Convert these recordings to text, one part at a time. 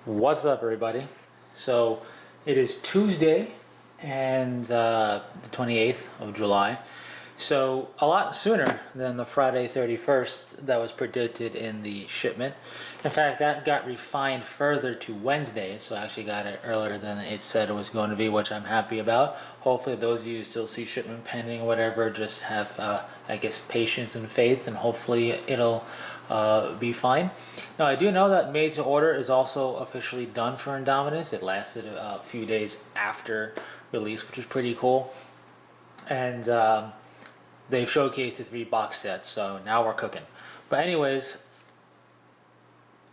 What's up, everybody? So it is Tuesday and the 28th of July. So a lot sooner than the Friday 31st that was predicted in the shipment. In fact, that got refined further to Wednesday, so I actually got it earlier than it said it was going to be, which I'm happy about. Hopefully those of you who still see shipment pending or whatever just have, I guess, patience and faith, and hopefully it'll be fine. Now, I do know that made to order is also officially done for Indomitus. It lasted a few days after release, which is pretty cool. And they've showcased the 3 box sets, so now we're cooking. But anyways,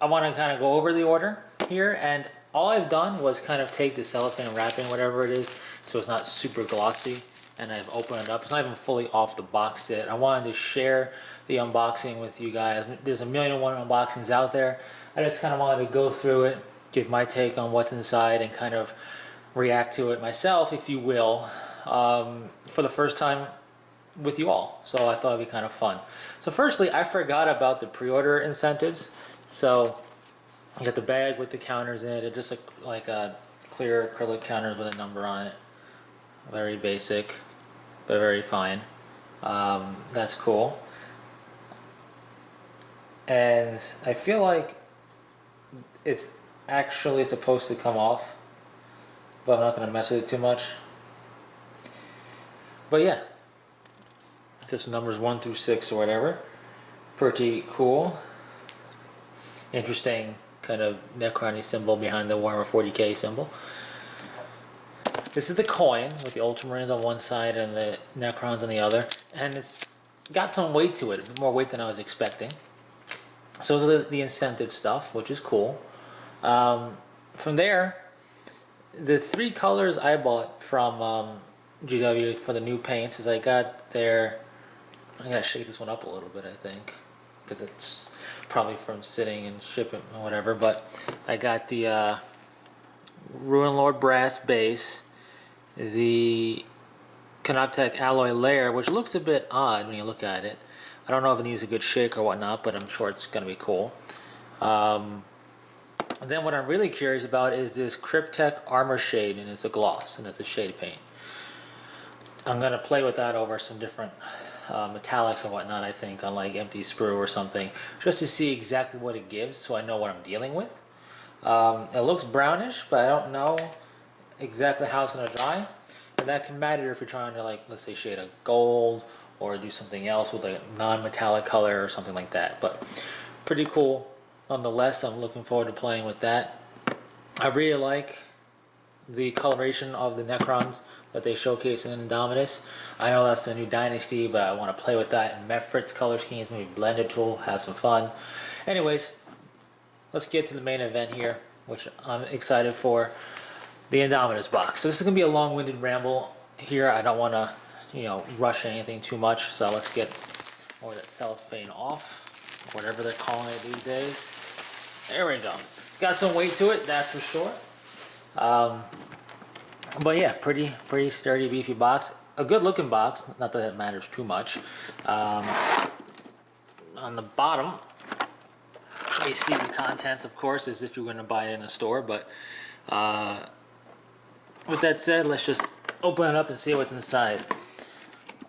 I want to kind of go over the order here, and all I've done was kind of take the cellophane wrapping, whatever it is, so it's not super glossy, and I've opened it up. It's not even fully off the box set. I wanted to share the unboxing with you guys. There's a million and one unboxings out there. I just kind of wanted to go through it, give my take on what's inside, and kind of react to it myself, if you will, for the first time with you all. So I thought it'd be kind of fun. So firstly, I forgot about the pre-order incentives. So you got the bag with the counters in it. It's just like a clear acrylic counters with a number on it. Very basic, but very fine. That's cool. And I feel like it's actually supposed to come off, but I'm not going to mess with it too much. But yeah, just numbers 1 through 6 or whatever. Pretty cool. Interesting kind of Necrony symbol behind the Warhammer 40k symbol. This is the coin with the Ultramarines on one side and the Necrons on the other, and it's got some weight to it, more weight than I was expecting. So those are the incentive stuff, which is cool. From there, the 3 colors I bought from GW for the new paints is I got their, I gotta shake this one up a little bit, I think, because it's probably from sitting and shipping or whatever, but I got the Ruin Lord brass base, the Canoptech alloy layer, which looks a bit odd when you look at it. I don't know if it needs a good shake or whatnot, but I'm sure it's going to be cool. And then what I'm really curious about is this Cryptek armor shade, and it's a gloss and it's a shade paint. I'm going to play with that over some different metallics and whatnot, I think, on like empty sprue or something, just to see exactly what it gives so I know what I'm dealing with. It looks brownish, but I don't know exactly how it's going to dry. And that can matter if you're trying to, like, let's say shade a gold or do something else with a non-metallic color or something like that. But pretty cool nonetheless. I'm looking forward to playing with that. I really like the coloration of the Necrons that they showcase in Indomitus. I know that's the new Dynasty, but I want to play with that in Mefrit's color schemes, maybe blend a tool, have some fun. Anyways, let's get to the main event here, which I'm excited for, the Indomitus box. So this is going to be a long-winded ramble here. I don't want to, rush anything too much. So let's get more of that cellophane off, whatever they're calling it these days. There we go. Got some weight to it, that's for sure. But yeah, pretty sturdy, beefy box. A good-looking box. Not that it matters too much. On the bottom, you see the contents, of course, as if you're going to buy it in a store. But with that said, let's just open it up and see what's inside.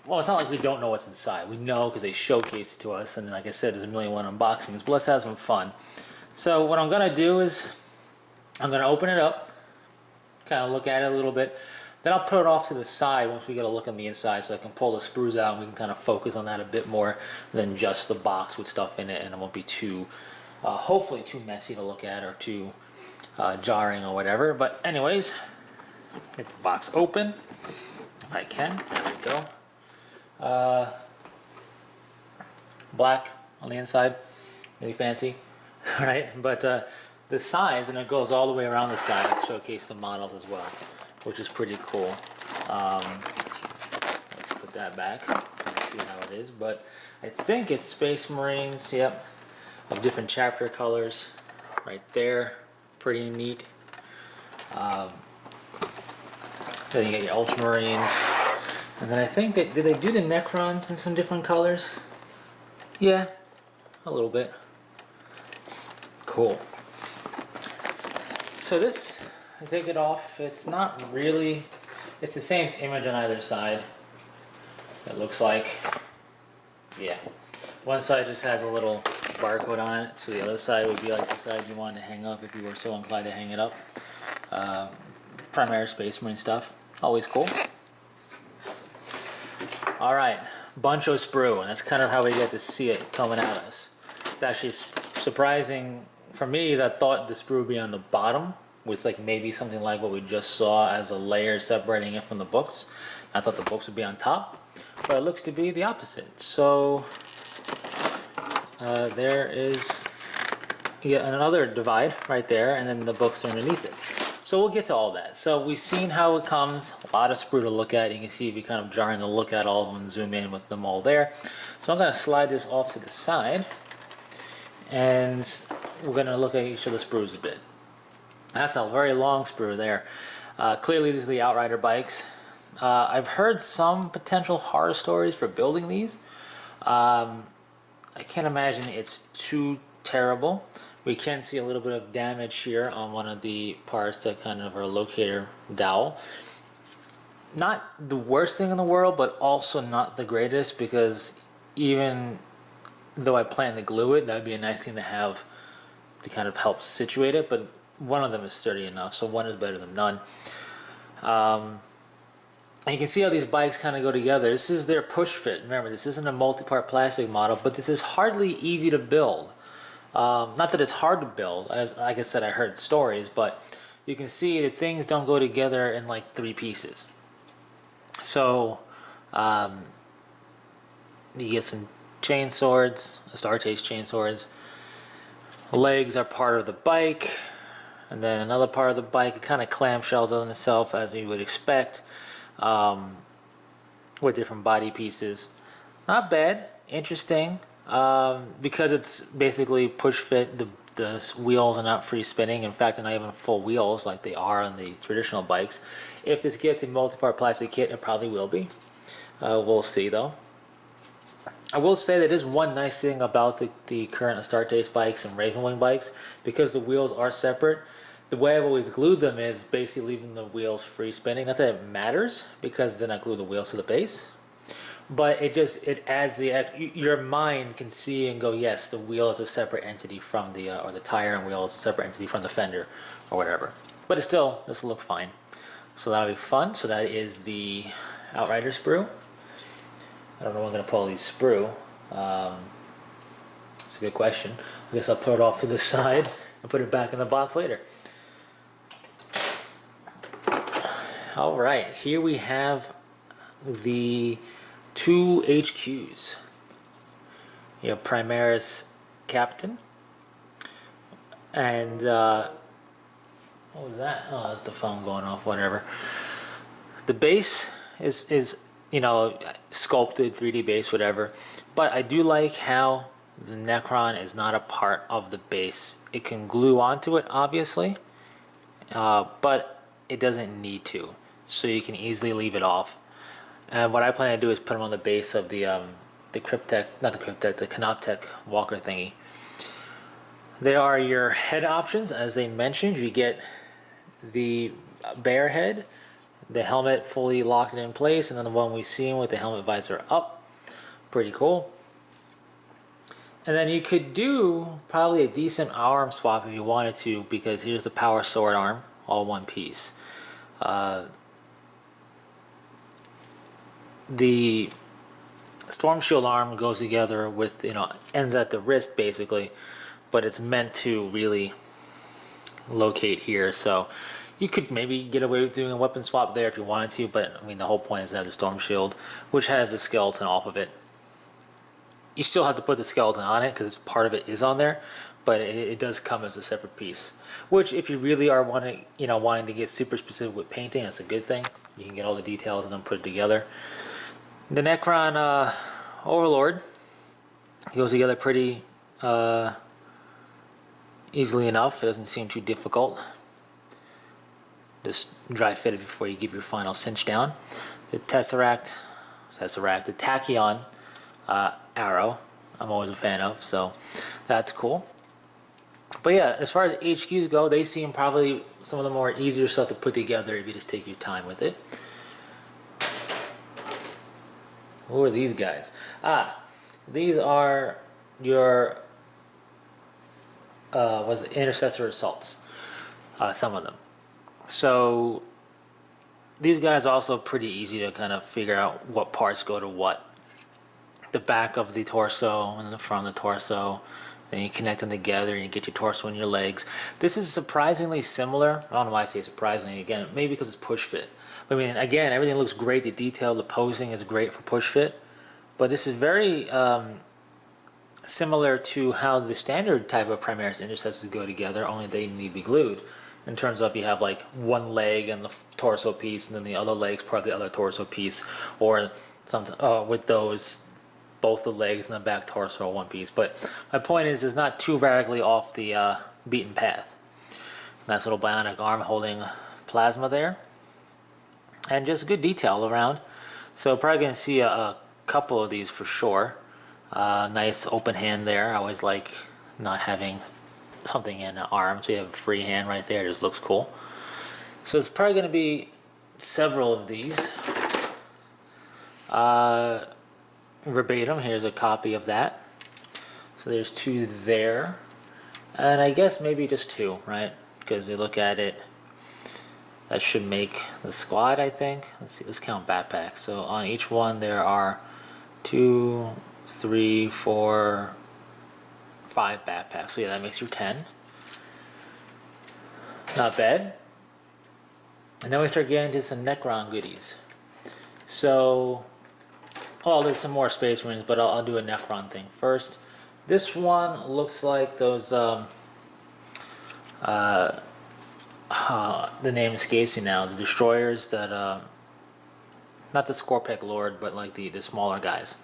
Well, it's not like we don't know what's inside. We know because they showcase it to us, and like I said, there's a million and one unboxings. But let's have some fun. So what I'm gonna do is I'm gonna open it up, kind of look at it a little bit. Then I'll put it off to the side once we get a look on the inside, so I can pull the sprues out and we can kind of focus on that a bit more than just the box with stuff in it, and it won't be too, hopefully too messy to look at or too jarring or whatever. But anyways, get the box open if I can. There we go. Black on the inside, really fancy, right? But the sides, and it goes all the way around the sides, showcase the models as well, which is pretty cool. Let's put that back and see how it is. But I think it's Space Marines, yep, of different chapter colors, right there, pretty neat. Then you get your Ultramarines. And then I think did they do the Necrons in some different colors? Yeah, a little bit. Cool. So this, I take it off. It's not really, it's the same image on either side. It looks like, yeah. One side just has a little barcode on it, so the other side would be like the side you wanted to hang up if you were so inclined to hang it up. Primary Space Marine stuff, always cool. All right, Buncho sprue, and that's kind of how we get to see it coming at us. It's actually surprising for me is I thought the sprue would be on the bottom with like maybe something like what we just saw as a layer separating it from the books. I thought the books would be on top, but it looks to be the opposite. So there is yet another divide right there, and then the books are underneath it. So we'll get to all that. So we've seen how it comes, a lot of sprue to look at. You can see it'd be kind of jarring to look at all of them and zoom in with them all there. So I'm going to slide this off to the side, and we're going to look at each of the sprues a bit. That's a very long sprue there. Clearly these are the Outrider bikes. I've heard some potential horror stories for building these. I can't imagine it's too terrible. We can see a little bit of damage here on one of the parts that kind of are locator dowel. Not the worst thing in the world, but also not the greatest, because even though I plan to glue it, that'd be a nice thing to have to kind of help situate it, but one of them is sturdy enough, so one is better than none. And you can see how these bikes kind of go together. This is their push fit. Remember, this isn't a multi-part plastic model, but this is hardly easy to build. Not that it's hard to build. Like I said, I heard stories, but you can see that things don't go together in like 3 pieces. So you get some chain swords, Astartes chain swords. Legs are part of the bike, and then another part of the bike. It kind of clamshells on itself as you would expect, with different body pieces. Not bad, interesting. Because it's basically push fit, the wheels are not free spinning. In fact, they're not even full wheels like they are on the traditional bikes. If this gets a multi-part plastic kit, it probably will be. We'll see though. I will say that is one nice thing about the current Astartes bikes and Ravenwing bikes, because the wheels are separate. The way I've always glued them is basically leaving the wheels free spinning. Not that it matters, because then I glue the wheels to the base. But it adds your mind can see and go, yes, the wheel is a separate entity from the, or the tire and wheel is a separate entity from the fender or whatever. But it still, this will look fine. So that'll be fun. So that is the Outrider sprue. I don't know when I'm going to pull these sprue. It's a good question. I guess I'll put it off to the side and put it back in the box later. All right, here we have the 2 HQs. You have Primaris Captain, and what was that? Oh, that's the phone going off. Whatever. The base is you know, sculpted 3D base, whatever. But I do like how the Necron is not a part of the base. It can glue onto it, obviously, but it doesn't need to. So you can easily leave it off. And what I plan to do is put them on the base of the Cryptek, not the Cryptek, the Canoptek Walker thingy. There are your head options, as they mentioned. You get the bear head, the helmet fully locked in place, and then the one we've seen with the helmet visor up. Pretty cool. And then you could do probably a decent arm swap if you wanted to, because here's the power sword arm, all one piece. The Storm Shield arm goes together with, you know, ends at the wrist basically, but it's meant to really locate here. So you could maybe get away with doing a weapon swap there if you wanted to, but I mean the whole point is to have the Storm Shield, which has the skeleton off of it. You still have to put the skeleton on it because part of it is on there, but it does come as a separate piece. Which, if you really are wanting to get super specific with painting, that's a good thing. You can get all the details and then put it together. The Necron Overlord goes together pretty easily enough. It doesn't seem too difficult. Just dry fit it before you give your final cinch down. The Tesseract, the Tachyon arrow, I'm always a fan of, so that's cool. But yeah, as far as HQs go, they seem probably some of the more easier stuff to put together if you just take your time with it. Who are these guys? These are your was it intercessor assaults. Some of them. So these guys are also pretty easy to kind of figure out what parts go to what. The back of the torso and the front of the torso. Then you connect them together and you get your torso and your legs. This is surprisingly similar. I don't know why I say surprisingly again. Maybe because it's push fit. I mean, again, everything looks great. The detail, the posing is great for push fit. But this is very similar to how the standard type of Primaris intercessors go together, only they need to be glued. In terms of you have like one leg and the torso piece, and then the other leg's part of the other torso piece, or something with those, both the legs and the back torso are one piece. But my point is, it's not too radically off the beaten path. Nice little bionic arm holding plasma there, and just good detail around. So probably gonna see a couple of these for sure. Nice open hand there. I always like not having something in an arm, so you have a free hand right there. It just looks cool. So it's probably going to be several of these. Verbatim, here's a copy of that. So there's two there. And I guess maybe just two, right? Because you look at it, that should make the squad, I think. Let's see, let's count backpacks. So on each one there are 2, 3, 4, 5 backpacks. So yeah, that makes you 10. Not bad. And then we start getting into some Necron goodies. So, oh, there's some more Space Marines, but I'll do a Necron thing first. This one looks like those, the name escapes me now, the destroyers that, not the Scorpec Lord, but like the smaller guys.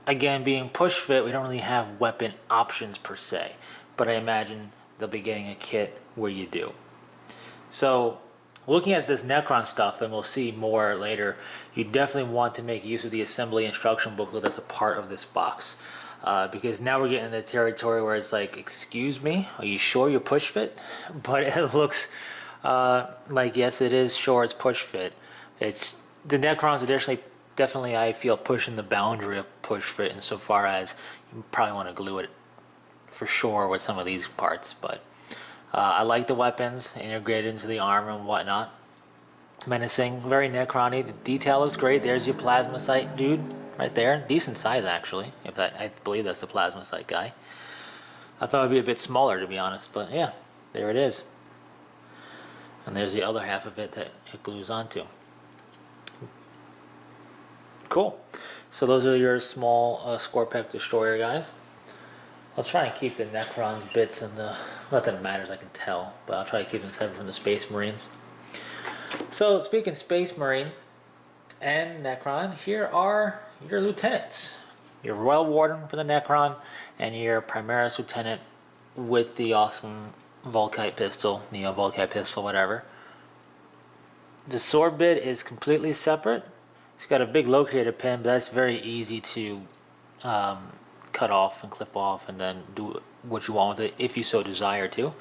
Again, being push fit, we don't really have weapon options per se, but I imagine they'll be getting a kit where you do. So, looking at this Necron stuff, and we'll see more later, you definitely want to make use of the assembly instruction booklet that's a part of this box. Because now we're getting into territory where it's like, excuse me, are you sure you're push fit? But it looks like, yes, it is sure it's push fit. It's the Necrons additionally, definitely I feel pushing the boundary of push fit insofar as you probably want to glue it for sure with some of these parts. But I like the weapons integrated into the armor and whatnot. Menacing, very Necron-y. The detail looks great. There's your plasma sight dude right there. Decent size actually. If that, I believe that's the plasma sight guy. I thought it would be a bit smaller to be honest, but yeah, there it is. And there's the other half of it that it glues onto. Cool. So those are your small Scorpec destroyer guys. I'll try and keep the Necron's bits and the, not that it matters, I can tell, but I'll try to keep them separate from the Space Marines. So speaking Space Marine and Necron, here are your lieutenants. Your Royal Warden for the Necron and your Primaris Lieutenant with the awesome Volkite pistol, Neo Volkite pistol, whatever. The sword bit is completely separate. It's got a big locator pin, but that's very easy to cut off and clip off and then do what you want with it if you so desire to.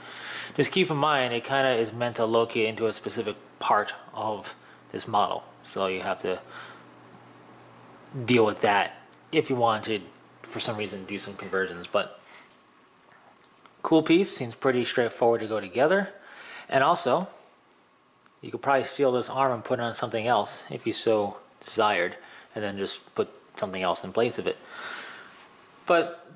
Just keep in mind it kind of is meant to locate into a specific part of this model, so you have to deal with that if you want to for some reason do some conversions. But cool piece, seems pretty straightforward to go together. And also you could probably steal this arm and put it on something else if you so desired, and then just put something else in place of it. But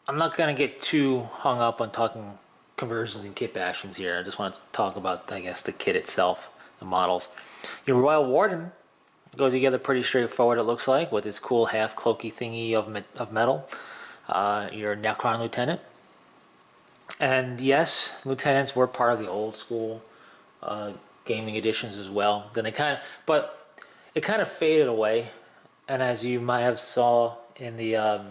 I'm not going to get too hung up on talking conversions and kit bashings here. I just want to talk about, I guess, the kit itself, the models. Your Royal Warden goes together pretty straightforward, it looks like, with this cool half cloaky thingy of metal. Your Necron Lieutenant. And yes, Lieutenants were part of the old school gaming editions as well. Then but it kind of faded away. And as you might have saw in the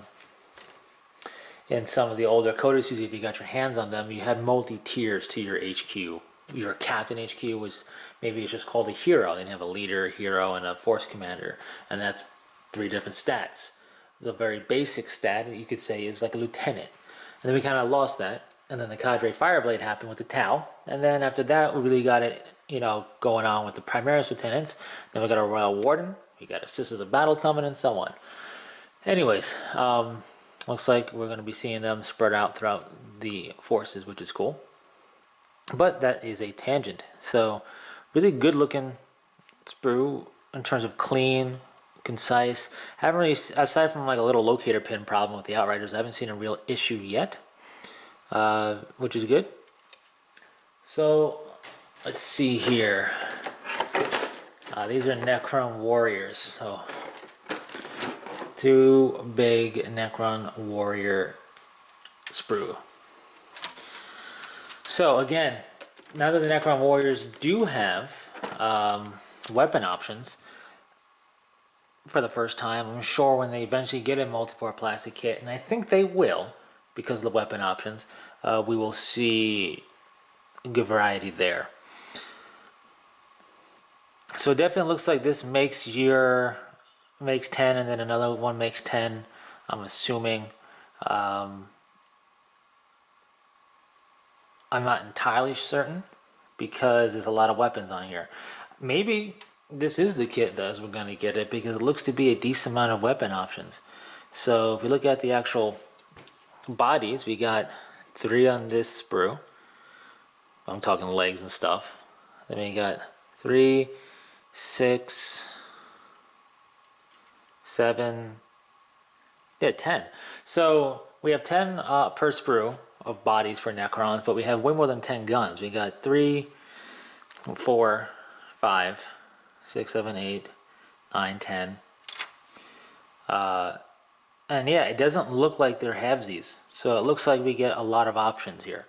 in some of the older codices, if you got your hands on them, you had multi-tiers to your HQ. Your Captain HQ was, maybe it's just called a hero. They didn't have a leader, a hero, and a force commander. And that's 3 different stats. the very basic stat you could say is like a lieutenant. And then we kind of lost that. And then the Cadre Fireblade happened with the Tau. And then after that, we really got it, going on with the Primaris Lieutenants. Then we got a Royal Warden. We got a Sisters of Battle coming and so on. Anyways, looks like we're going to be seeing them spread out throughout the forces, which is cool. But that is a tangent. So really good looking sprue in terms of clean, concise. Haven't really, aside from like a little locator pin problem with the Outriders, I haven't seen a real issue yet, which is good. So let's see here. These are Necron Warriors. So 2 big Necron Warrior sprue. So again, now that the Necron Warriors do have weapon options for the first time, I'm sure when they eventually get a multi-port plastic kit, and I think they will because of the weapon options, we will see a good variety there. So it definitely looks like this makes 10 and then another one makes 10, I'm assuming. I'm not entirely certain because there's a lot of weapons on here. Maybe this is the kit that we're going to get it because it looks to be a decent amount of weapon options. So if we look at the actual bodies, we got 3 on this sprue. I'm talking legs and stuff. Then we got 3, 6, 7, 10. So we have 10 per sprue of bodies for Necrons, but we have way more than 10 guns. We got 3, 4, 5, 6, 7, 8, 9, 10. And yeah, it doesn't look like they're halvesies. So it looks like we get a lot of options here.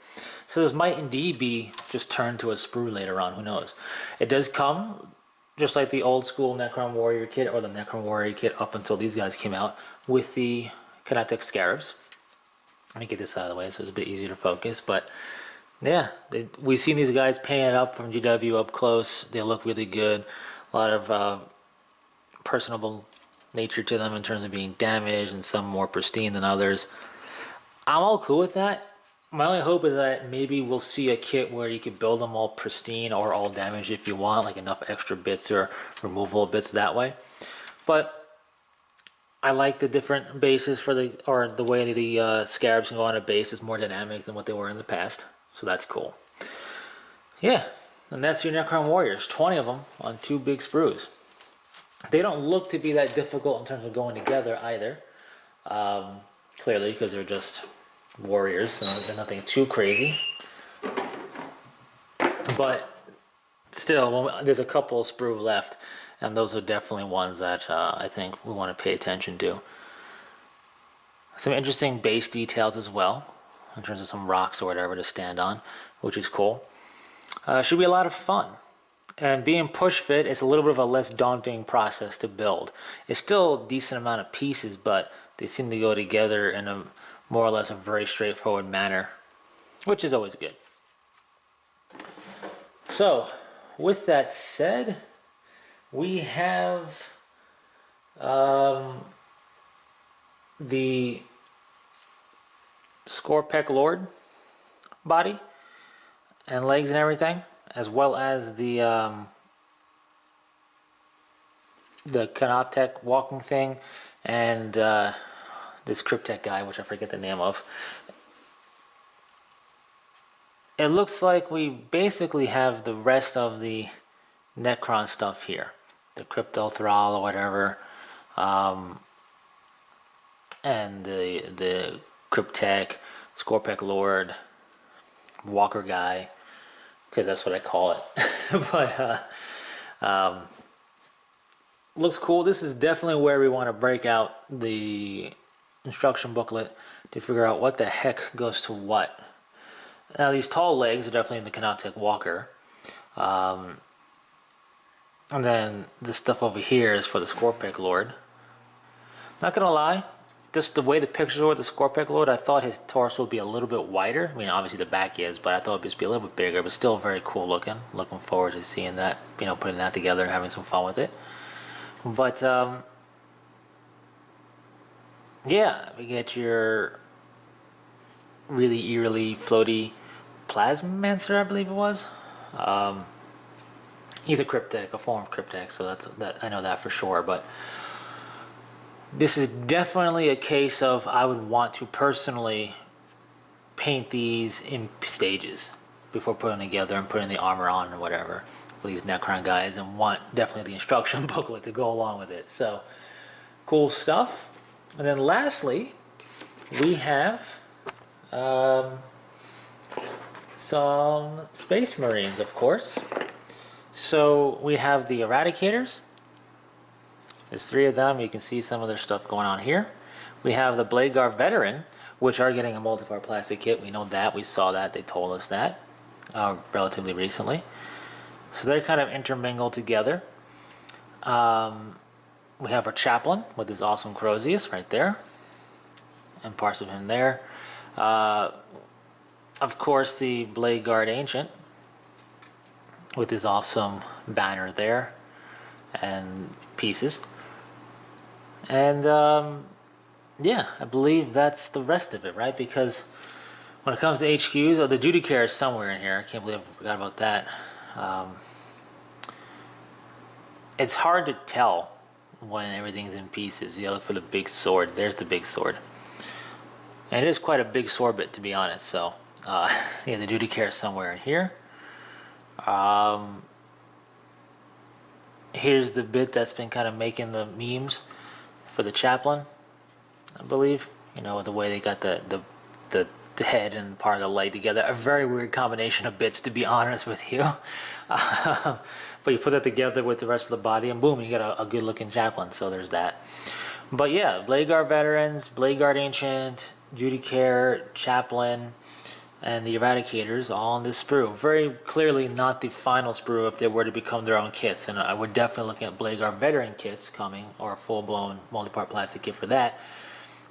So this might indeed be just turned to a sprue later on, who knows. It does come just like the old school Necron Warrior kit or the Necron Warrior kit up until these guys came out with the Kinetic Scarabs. Let me get this out of the way so it's a bit easier to focus. But yeah, we've seen these guys painted up from GW up close. They look really good. A lot of personable nature to them in terms of being damaged and some more pristine than others. I'm all cool with that. My only hope is that maybe we'll see a kit where you can build them all pristine or all damaged if you want, like enough extra bits or removal of bits that way. But I like the different bases for the way the scarabs can go on a base is more dynamic than what they were in the past. So that's cool. Yeah, and that's your Necron Warriors. 20 of them on 2 big sprues. They don't look to be that difficult in terms of going together either. Clearly, because they're just warriors, so they're nothing too crazy. But still, there's a couple of sprue left. And those are definitely ones that I think we want to pay attention to. Some interesting base details as well, in terms of some rocks or whatever to stand on, which is cool. Should be a lot of fun. And being push fit, it's a little bit of a less daunting process to build. It's still a decent amount of pieces, but they seem to go together in a more or less a very straightforward manner, which is always good. So, with that said, we have the Scorpec Lord body and legs and everything, as well as the Canoptech walking thing and this Cryptech guy, which I forget the name of. It looks like we basically have the rest of the Necron stuff here. The Crypto Thrall or whatever, and the Cryptech, Scorpec Lord, Walker guy, because that's what I call it. But looks cool. This is definitely where we want to break out the instruction booklet to figure out what the heck goes to what. Now these tall legs are definitely in the Canoptech Walker. And then this stuff over here is for the Scorpec Lord. Not gonna lie, just the way the pictures were with the Scorpec Lord, I thought his torso would be a little bit wider. I mean, obviously the back is, but I thought it'd just be a little bit bigger, but still very cool looking. Looking forward to seeing that, putting that together and having some fun with it. But yeah, we get your really eerily floaty Plasmancer, I believe it was. Um, he's a cryptic, a form of cryptic, so that I know that for sure. But this is definitely a case of I would want to personally paint these in stages before putting together and putting the armor on or whatever for these Necron guys, and want definitely the instruction booklet to go along with it. So cool stuff. And then lastly, we have some Space Marines, of course. So we have the Eradicators. There's 3 of them. You can see some of their stuff going on here. We have the Blade Guard Veteran, which are getting a multi-part plastic kit. We know that. We saw that. They told us that relatively recently. So they're kind of intermingled together. We have our Chaplain with his awesome Crozius right there. And parts of him there. Of course, the Blade Guard Ancient with his awesome banner there and pieces. And yeah, I believe that's the rest of it, right? Because when it comes to HQs, oh, the Judicaire is somewhere in here. I can't believe I forgot about that. It's hard to tell when everything's in pieces. You gotta look for the big sword. There's the big sword. And it is quite a big sword bit, to be honest. So, yeah, the Judicaire is somewhere in here. Here's the bit that's been kind of making the memes for the Chaplain, I believe. You know, the way they got the head and part of the leg together. A very weird combination of bits, to be honest with you. But you put that together with the rest of the body, and boom, you get a good looking Chaplain. So there's that. But yeah, Blade Guard Veterans, Blade Guard Ancient, Judicaire, Chaplain, and the Eradicators all on this sprue. Very clearly not the final sprue if they were to become their own kits. And I would definitely look at Blade Guard Veteran kits coming, or a full-blown multi-part plastic kit for that.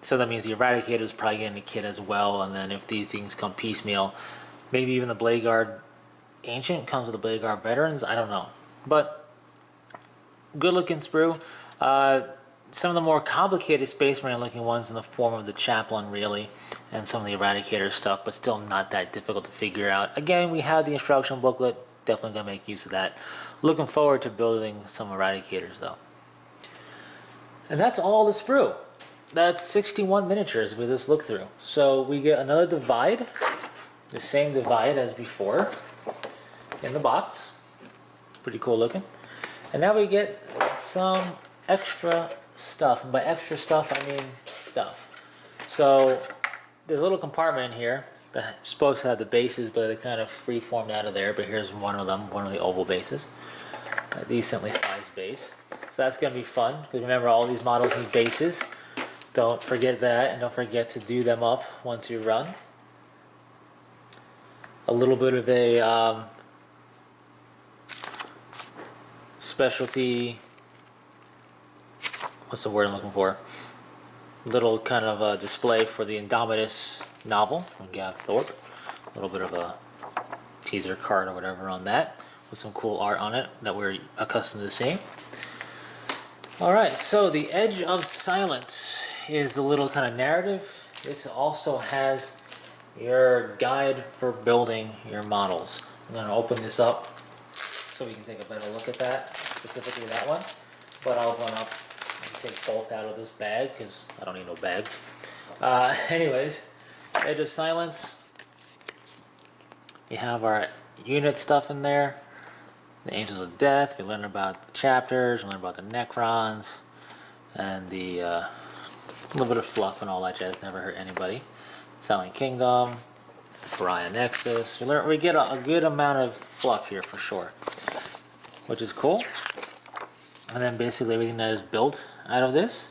So that means the Eradicator is probably getting a kit as well. And then if these things come piecemeal, maybe even the Blade Guard Ancient comes with the Blade Guard Veterans. I don't know. But good looking sprue. Some of the more complicated Space Marine looking ones in the form of the Chaplain, really, and some of the Eradicator stuff, but still not that difficult to figure out. Again, we have the instruction booklet. Definitely going to make use of that. Looking forward to building some Eradicators, though. And that's all the sprue. That's 61 miniatures we just looked through. So we get another divide, the same divide as before, in the box. Pretty cool looking. And now we get some extra stuff. And by extra stuff, I mean stuff. So there's a little compartment in here that's supposed to have the bases, but they kind of free-formed out of there. But here's one of them, one of the oval bases. A decently sized base. So that's going to be fun, because remember, all these models need bases. Don't forget that, and don't forget to do them up once you run. A little bit of a specialty, what's the word I'm looking for? Little kind of a display for the Indomitus novel from Gav Thorpe. A little bit of a teaser card or whatever on that, with some cool art on it that we're accustomed to seeing. Alright, so the Edge of Silence is the little kind of narrative. This also has your guide for building your models. I'm going to open this up so we can take a better look at that, specifically that one. But I'll open up and take both out of this bag because I don't need no bag. Anyways, Edge of Silence. We have our unit stuff in there. The Angels of Death. We learn about the chapters. We learn about the Necrons, and the little bit of fluff and all that jazz. Never hurt anybody. Silent Kingdom, Pariah Nexus. We get a good amount of fluff here for sure, which is cool. And then basically everything that is built out of this.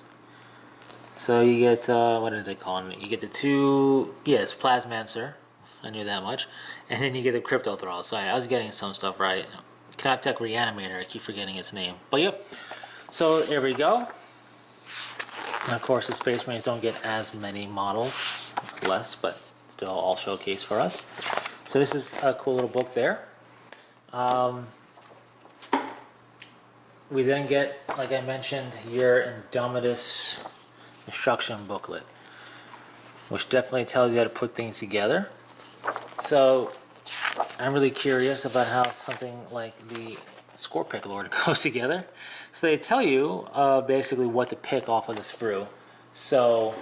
So you get what is they calling it? You get the two, yes, Plasmancer. I knew that much. And then you get the Crypto Thrall. Sorry, I was getting some stuff right. Canoptech Reanimator, I keep forgetting its name. But yep, so there we go. And of course the Space Marines don't get as many models, less, but still all showcase for us. So this is a cool little book there. We then get, like I mentioned, your Indomitus instruction booklet, which definitely tells you how to put things together. So I'm really curious about how something like the score pick loader goes together. So they tell you basically what to pick off of the sprue. So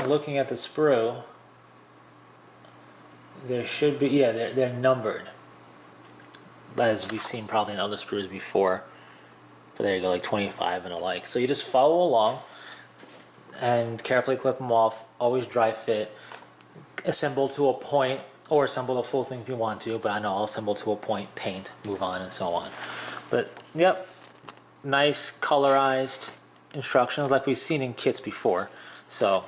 looking at the sprue, there should be, yeah, they're numbered, as we've seen probably in other sprues before. But there you go, like 25 and alike. So you just follow along and carefully clip them off. Always dry fit. Assemble to a point, or assemble the full thing if you want to, but I know I'll assemble to a point, paint, move on, and so on. But yep, nice colorized instructions like we've seen in kits before. So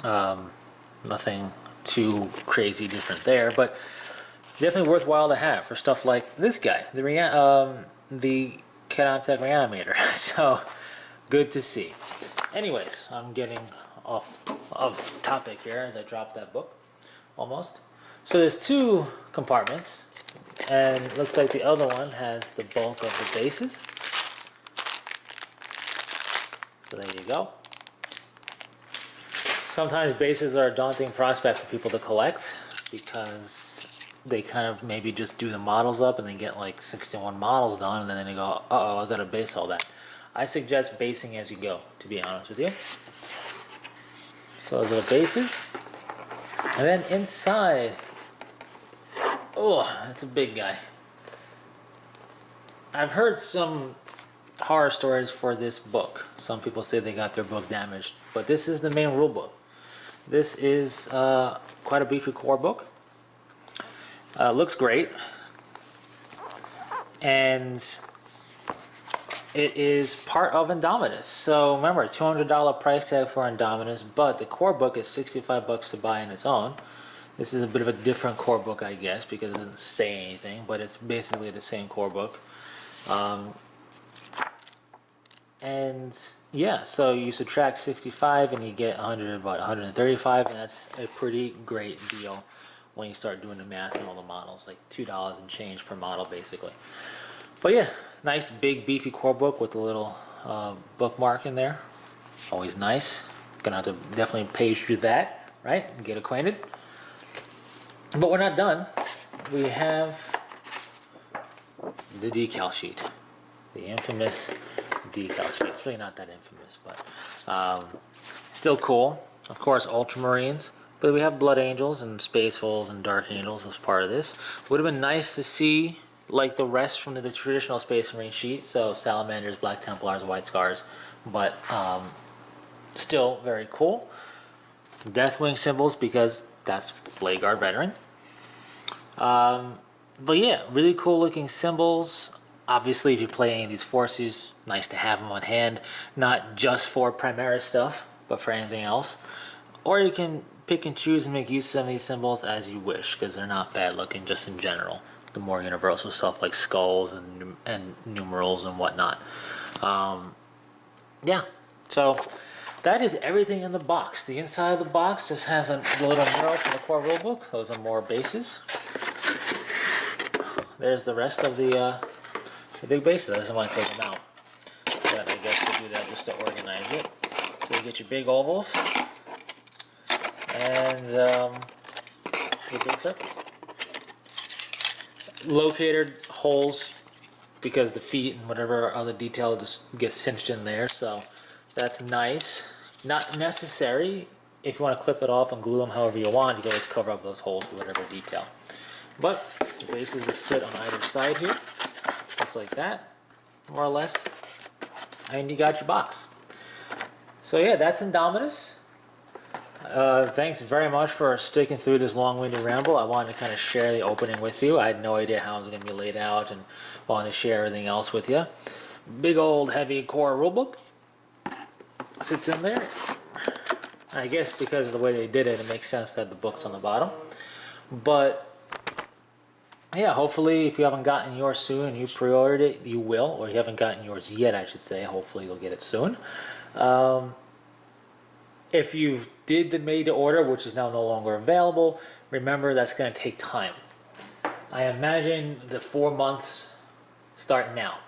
nothing too crazy different there, but definitely worthwhile to have for stuff like this guy, the Canontek Reanimator. So good to see. Anyways, I'm getting off of topic here as I drop that book almost. So there's two compartments, and it looks like the other one has the bulk of the bases. So there you go. Sometimes bases are a daunting prospect for people to collect because they kind of maybe just do the models up and they get like 61 models done, and then they go, uh-oh, I gotta base all that. I suggest basing as you go, to be honest with you. So those are the bases. And then inside, oh, that's a big guy. I've heard some horror stories for this book. Some people say they got their book damaged, but this is the main rule book. This is quite a beefy core book. Looks great. And it is part of Indomitus. So remember, $200 price tag for Indomitus, but the core book is $65 to buy on its own. This is a bit of a different core book, I guess, because it doesn't say anything, but it's basically the same core book. And yeah, so you subtract 65 and you get 135, and that's a pretty great deal when you start doing the math and all the models, like $2 and change per model basically. But yeah, nice big beefy core book with a little bookmark in there. Always nice. Gonna have to definitely page through that, right, and get acquainted. But we're not done. We have the decal sheet, the infamous decal sheet. It's really not that infamous, but still cool. Of course, Ultramarines, but we have Blood Angels and Spacefuls and Dark Angels as part of this. Would have been nice to see like the rest from the traditional Space Marine sheet, so Salamanders, Black Templars, White Scars, but still very cool. Deathwing symbols because that's Blade Guard veteran. But yeah, really cool looking symbols. Obviously, if you play any of these forces, nice to have them on hand, not just for Primaris stuff, but for anything else. Or you can pick and choose and make use of some of these symbols as you wish, because they're not bad looking just in general. The more universal stuff like skulls and numerals and whatnot. Yeah, so that is everything in the box. The inside of the box just has a little mural from the core rulebook. Those are more bases. There's the rest of the big bases. I just want to take them out. But I guess we'll do that just to organize it. So you get your big ovals and your big circles. Located holes because the feet and whatever other detail just gets cinched in there, so that's nice. Not necessary. If you want to clip it off and glue them however you want, you can always cover up those holes with whatever detail. But the bases will sit on either side here, just like that, more or less, and you got your box. So yeah, that's Indomitus. Thanks very much for sticking through this long-winded ramble. I wanted to kind of share the opening with you. I had no idea how it was going to be laid out, and wanted to share everything else with you. Big old heavy core rulebook sits in there. I guess because of the way they did it, it makes sense that the book's on the bottom. But yeah, hopefully if you haven't gotten yours soon and you pre-ordered it, you will. Or you haven't gotten yours yet, I should say. Hopefully you'll get it soon. If you did the made to order, which is now no longer available, remember that's going to take time. I imagine the 4 months start now.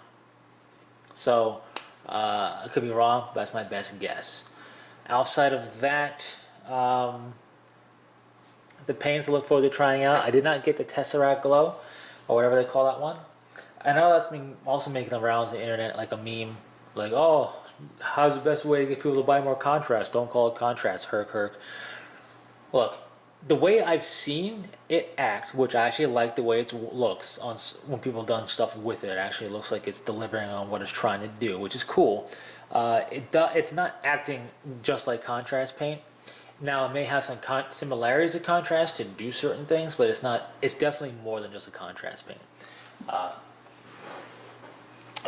So I could be wrong, but that's my best guess. Outside of that, the paints I look forward to trying out. I did not get the Tesseract Glow, or whatever they call that one. I know that's been also making the rounds on the internet like a meme. Like, oh, how's the best way to get people to buy more contrast? Don't call it contrast, herk herk. Look, the way I've seen it act, which I actually like the way it looks on when people have done stuff with it. It actually looks like it's delivering on what it's trying to do, which is cool. It's not acting just like contrast paint. Now it may have some similarities to contrast to do certain things, but it's not. It's definitely more than just a contrast paint.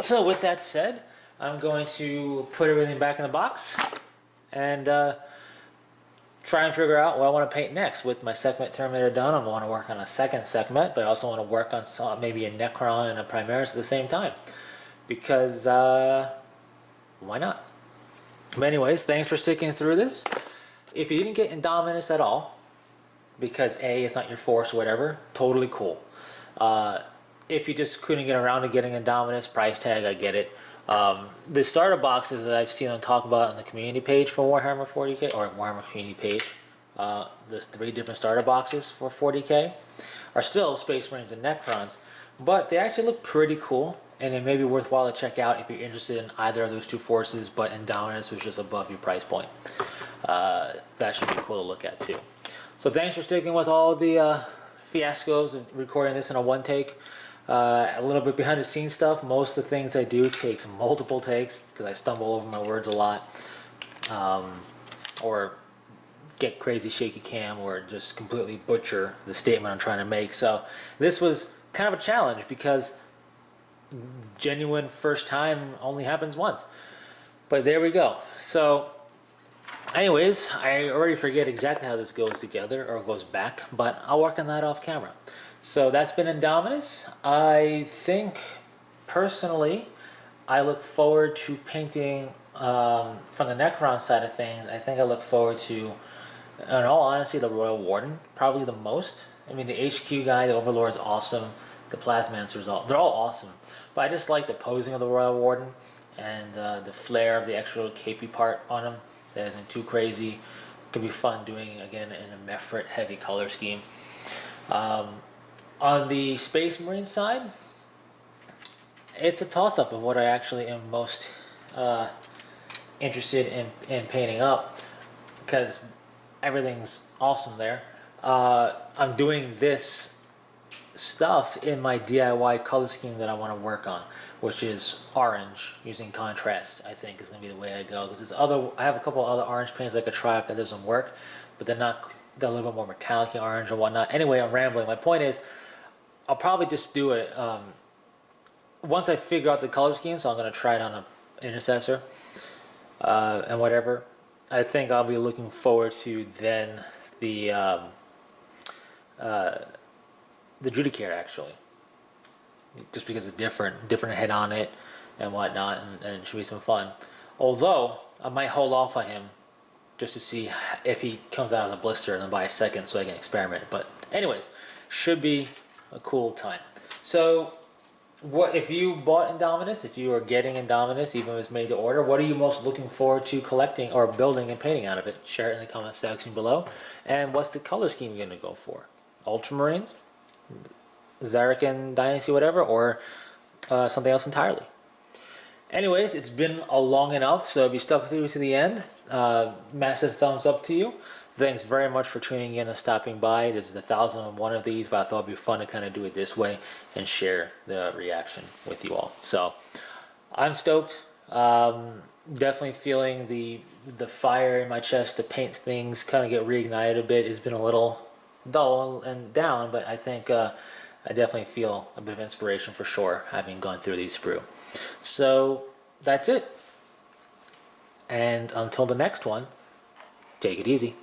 So with that said, I'm going to put everything back in the box and try and figure out what I want to paint next. With my segment Terminator done, I want to work on a second segment, but I also want to work on maybe a Necron and a Primaris at the same time, because why not? But anyways, thanks for sticking through this. If you didn't get Indomitus at all, because A, it's not your force or whatever, totally cool. If you just couldn't get around to getting Indomitus, price tag, I get it. The starter boxes that I've seen them talk about on the community page for Warhammer 40k, or Warhammer community page, there's 3 different starter boxes for 40k, are still Space Marines and Necrons, but they actually look pretty cool, and it may be worthwhile to check out if you're interested in either of those 2 forces, but Indomitus was just above your price point. That should be cool to look at too. So thanks for sticking with all the fiascos of recording this in a one take. A little bit behind the scenes stuff. Most of the things I do takes multiple takes because I stumble over my words a lot, or get crazy shaky cam, or just completely butcher the statement I'm trying to make. So this was kind of a challenge because genuine first time only happens once. But there we go. So anyways, I already forget exactly how this goes together or goes back, but I'll work on that off camera. So that's been Indomitus. I think, personally, I look forward to painting, from the Necron side of things, I think I look forward to, in all honesty, the Royal Warden, probably the most. I mean, the HQ guy, the Overlord's awesome, the Plasmancer's they're all awesome. But I just like the posing of the Royal Warden, and the flair of the extra capey part on him that isn't too crazy. It could be fun doing, again, in a Mephrit heavy color scheme. On the Space Marine side, it's a toss-up of what I actually am most interested in painting up, because everything's awesome there. I'm doing this stuff in my DIY color scheme that I want to work on, which is orange using contrast. I think is going to be the way I go, because I have a couple other orange paints I could try if that doesn't work, but they're a little bit more metallic orange or whatnot. Anyway, I'm rambling. My point is, I'll probably just do it once I figure out the color scheme. So I'm going to try it on an intercessor and whatever. I think I'll be looking forward to then the Judicator, actually, just because it's different head on it and whatnot, and it should be some fun. Although I might hold off on him just to see if he comes out as a blister and then buy a second so I can experiment. But anyways, should be a cool time. So what if you bought Indomitus, if you are getting Indomitus, even if it's made to order, what are you most looking forward to collecting or building and painting out of it? Share it in the comment section below. And what's the color scheme you're going to go for? Ultramarines, Zarakan Dynasty, whatever, or something else entirely? Anyways, it's been a long enough, so if you stuck through to the end, massive thumbs up to you. Thanks very much for tuning in and stopping by. This is the 1001 of these, but I thought it'd be fun to kind of do it this way and share the reaction with you all. So I'm stoked. Definitely feeling the fire in my chest to paint things kind of get reignited a bit. It's been a little dull and down, but I think I definitely feel a bit of inspiration for sure, having gone through these sprue. So that's it. And until the next one, take it easy.